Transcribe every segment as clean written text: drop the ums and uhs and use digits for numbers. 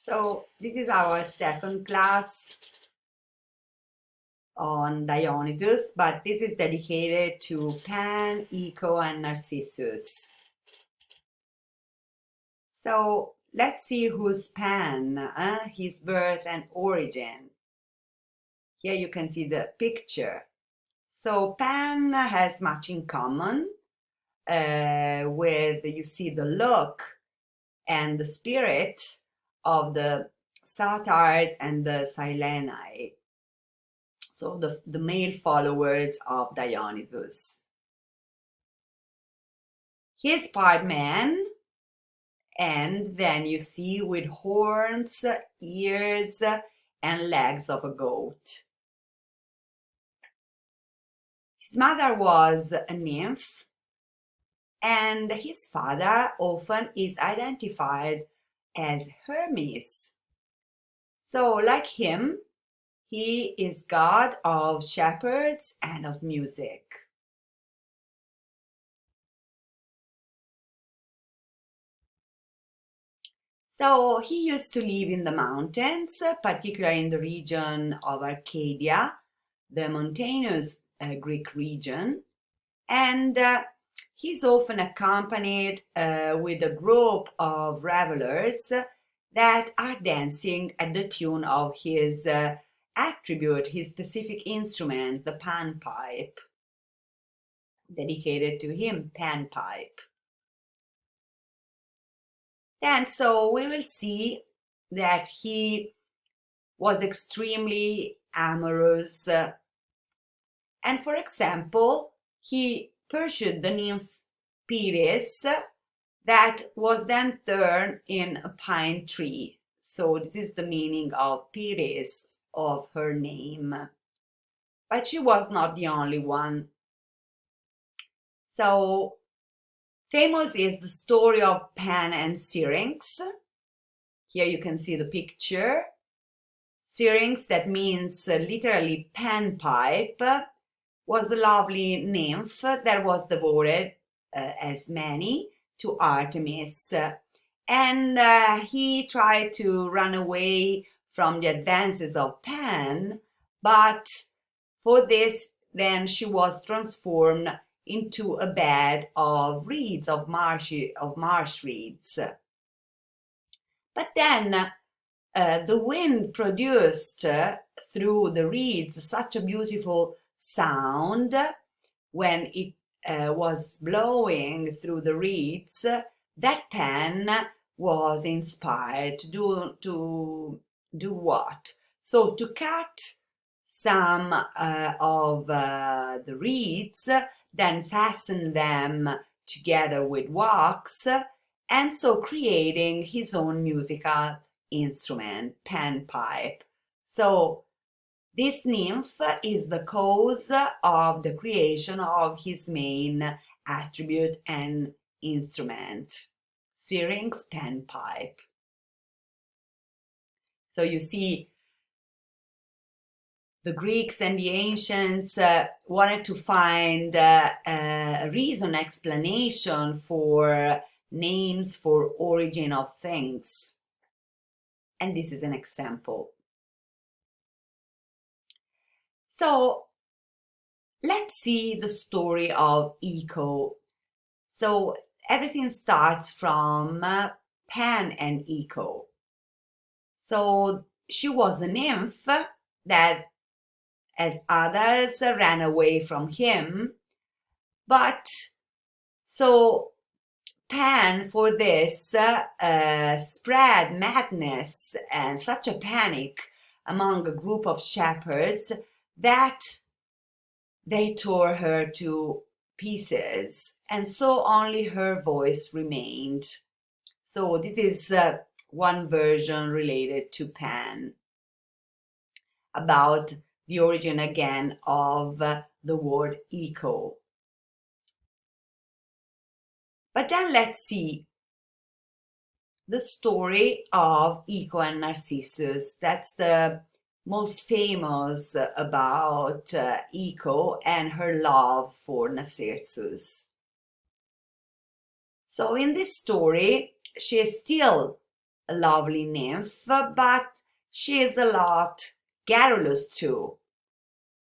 So this is our second class on Dionysus, but this is dedicated to Pan, Eco, and Narcissus. So let's see who's Pan, his birth and origin. Here you can see the picture. So Pan has much in common with, you see the look and the spirit of the satyrs and the Sileni. So the male followers of Dionysus. He's part man, and then you see with horns, ears, and legs of a goat. His mother was a nymph, and his father often is identified as Hermes. So, like him, he is god of shepherds and of music. So he used to live in the mountains, particularly in the region of Arcadia, the mountainous Greek region, and he's often accompanied with a group of revelers that are dancing at the tune of his attribute, his specific instrument, the panpipe, dedicated to him, panpipe. And so we will see that he was extremely amorous. And for example, he pursued the nymph Pyrrhus that was then turned in a pine tree. So this is the meaning of Pyrrhus, of her name. But she was not the only one. So famous is the story of Pan and Syrinx. Here you can see the picture. Syrinx, that means literally panpipe, was a lovely nymph that was devoted, as many, to Artemis. And he tried to run away from the advances of Pan, but for this, then she was transformed into a bed of reeds, of marsh reeds. But then the wind produced through the reeds such a beautiful sound when it was blowing through the reeds that Pan was inspired to do what? So to cut some of the reeds, then fasten them together with wax, and so creating his own musical instrument, panpipe. So this nymph is the cause of the creation of his main attribute and instrument, Syrinx panpipe. So you see, the Greeks and the ancients wanted to find a reason, explanation for names for origin of things. And this is an example. So let's see the story of Eco. So everything starts from Pan and Eco. So she was a nymph that, as others, ran away from him. But so Pan, for this, spread madness and such a panic among a group of shepherds that they tore her to pieces, and so only her voice remained. So this is one version related to Pan, about the origin again of the word eco. But then let's see the story of Eco and Narcissus. That's the most famous about Eco and her love for Narcissus. So in this story, she is still a lovely nymph, but she is a lot garrulous too.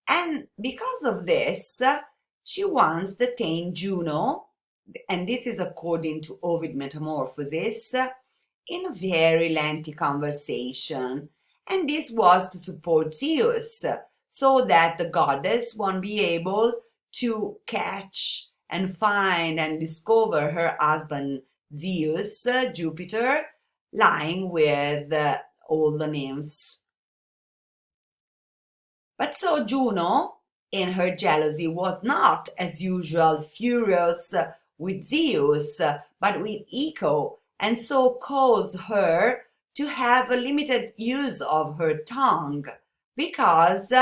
And because of this, she once detained Juno, and this is according to Ovid Metamorphoses, in a very lengthy conversation. And this was to support Zeus, so that the goddess won't be able to catch and find and discover her husband Zeus, Jupiter, lying with all the nymphs. But so Juno, in her jealousy, was not, as usual, furious with Zeus, but with Echo, and so caused her to have a limited use of her tongue, because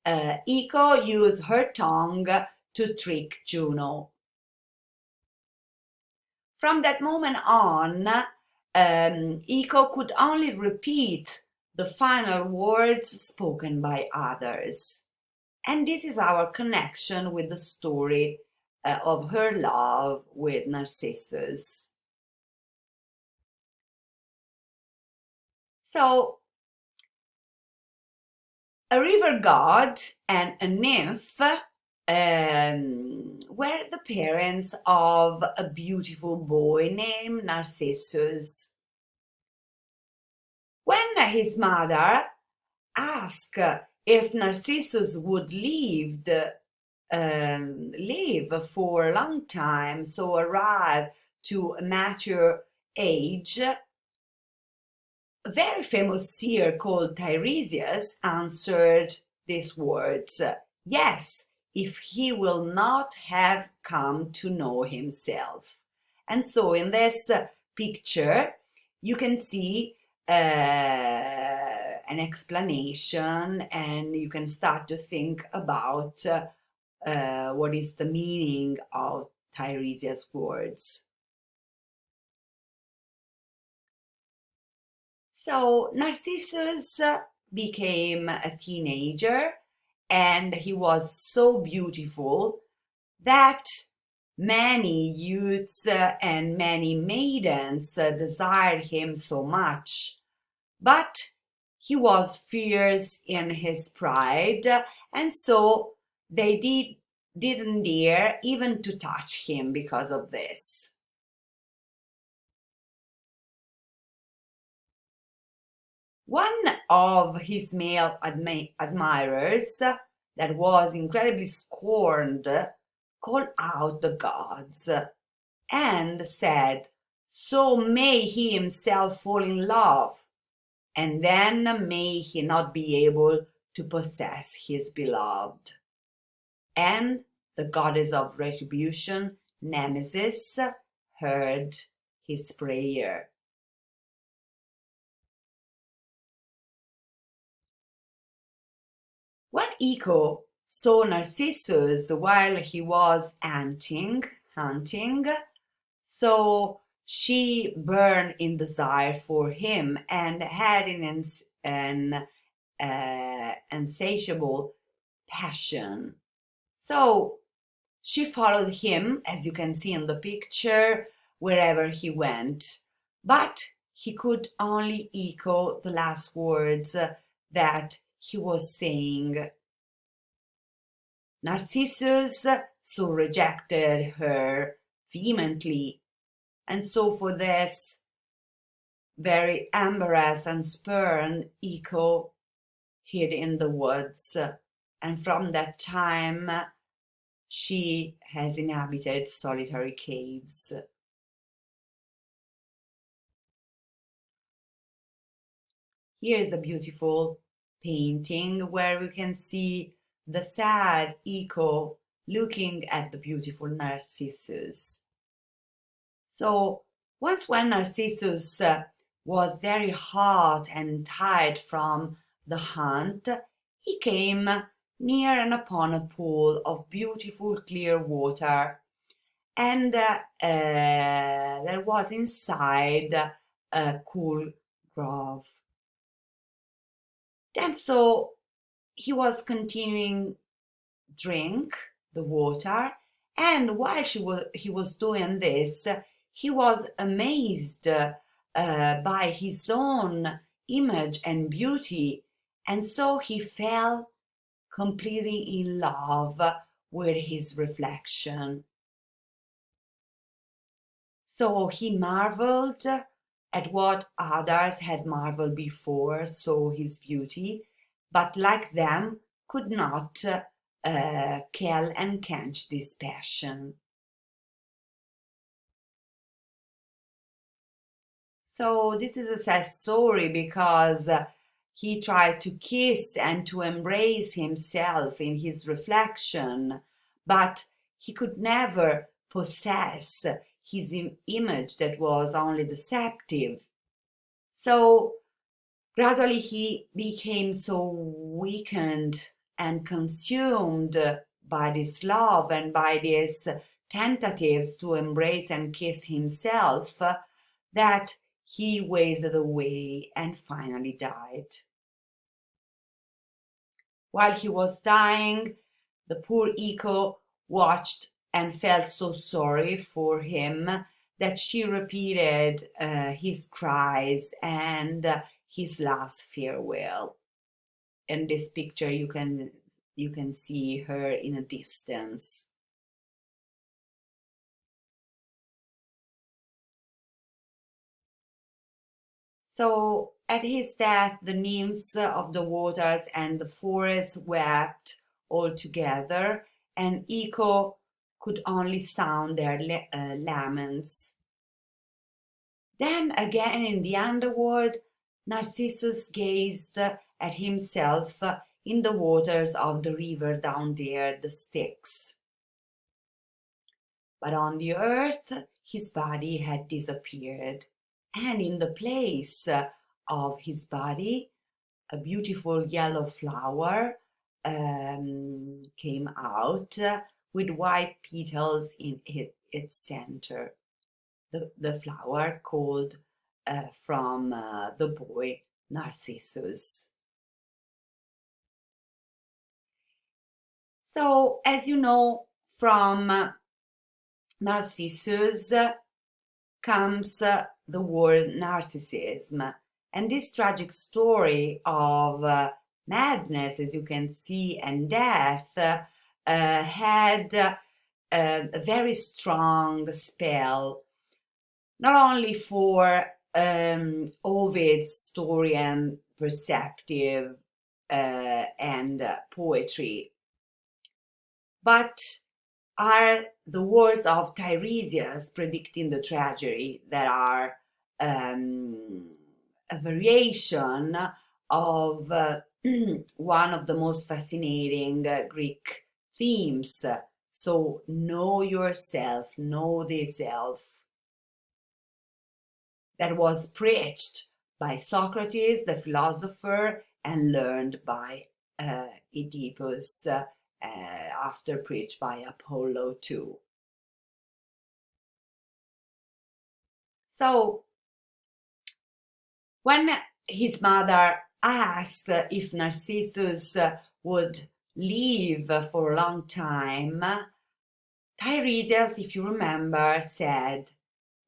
Echo used her tongue to trick Juno. From that moment on, Echo could only repeat the final words spoken by others. And this is our connection with the story of her love with Narcissus. So, a river god and a nymph were the parents of a beautiful boy named Narcissus. When his mother asked if Narcissus would live for a long time, so arrive to a mature age, a very famous seer called Tiresias answered these words: yes, if he will not have come to know himself. And so in this picture, you can see an explanation, and you can start to think about what is the meaning of Tiresias' words. So Narcissus became a teenager, and he was so beautiful that many youths and many maidens desired him so much. But he was fierce in his pride, and so they didn't dare even to touch him because of this. One of his male admirers, that was incredibly scorned, called out the gods and said, so may he himself fall in love, and then may he not be able to possess his beloved. And the goddess of retribution, Nemesis, heard his prayer. When Echo saw Narcissus while he was hunting, so she burned in desire for him and had an insatiable passion. So she followed him, as you can see in the picture, wherever he went. But he could only echo the last words that he was saying. Narcissus so rejected her vehemently, and so for this, very embarrassed and spurned, Echo hid in the woods, and from that time she has inhabited solitary caves. Here is a beautiful painting where we can see the sad Echo looking at the beautiful Narcissus. So once when Narcissus was very hot and tired from the hunt, he came near and upon a pool of beautiful clear water, and there was inside a cool grove. And so he was continuing drink the water, and while he was doing this, he was amazed by his own image and beauty, and so he fell completely in love with his reflection. So he marveled at what others had marveled before, saw his beauty, but like them could not quell and quench this passion. So this is a sad story because he tried to kiss and to embrace himself in his reflection, but he could never possess his image that was only deceptive. So gradually he became so weakened and consumed by this love and by these tentatives to embrace and kiss himself that he wasted away and finally died. While he was dying, the poor Echo watched and felt so sorry for him that she repeated his cries and his last farewell. In this picture, you can see her in a distance. So at his death, the nymphs of the waters and the forest wept all together, and Echo could only sound their laments. Then again in the underworld, Narcissus gazed at himself in the waters of the river down there, the Styx. But on the earth, his body had disappeared, and in the place of his body, a beautiful yellow flower came out with white petals in its center. The flower called from the boy Narcissus. So, as you know, from Narcissus comes the word narcissism. And this tragic story of madness, as you can see, and death had a very strong spell, not only for Ovid's story and perceptive and poetry, but are the words of Tiresias predicting the tragedy that are a variation of one of the most fascinating Greek themes. So, know yourself, know the self, that was preached by Socrates, the philosopher, and learned by Oedipus after preached by Apollo too. So, when his mother asked if Narcissus would live for a long time, Tiresias, if you remember, said,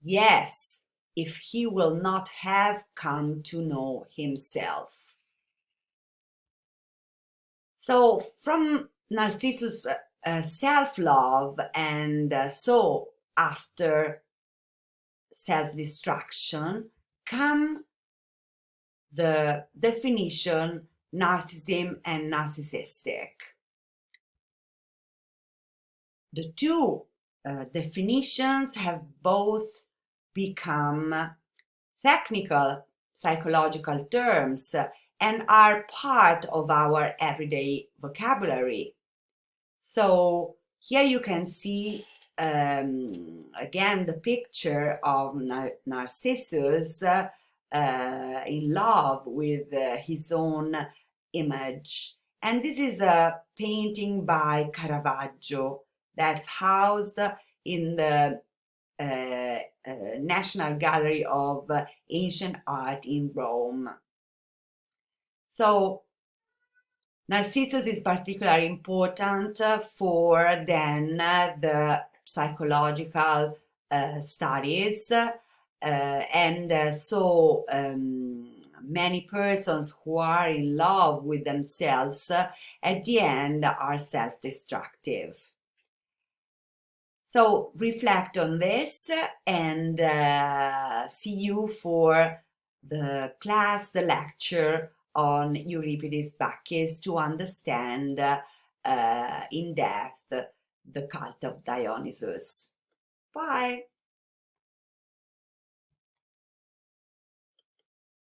yes, if he will not have come to know himself. So from Narcissus' self-love and so after self-destruction come the definition narcissism and narcissistic. The two definitions have both become technical psychological terms and are part of our everyday vocabulary. So here you can see again the picture of Narcissus in love with his own image. And this is a painting by Caravaggio that's housed in the National Gallery of Ancient Art in Rome. So Narcissus is particularly important for then the psychological studies So many persons who are in love with themselves at the end are self-destructive. So reflect on this and see you for the class, the lecture on Euripides Bacchus to understand in depth the cult of Dionysus. Bye.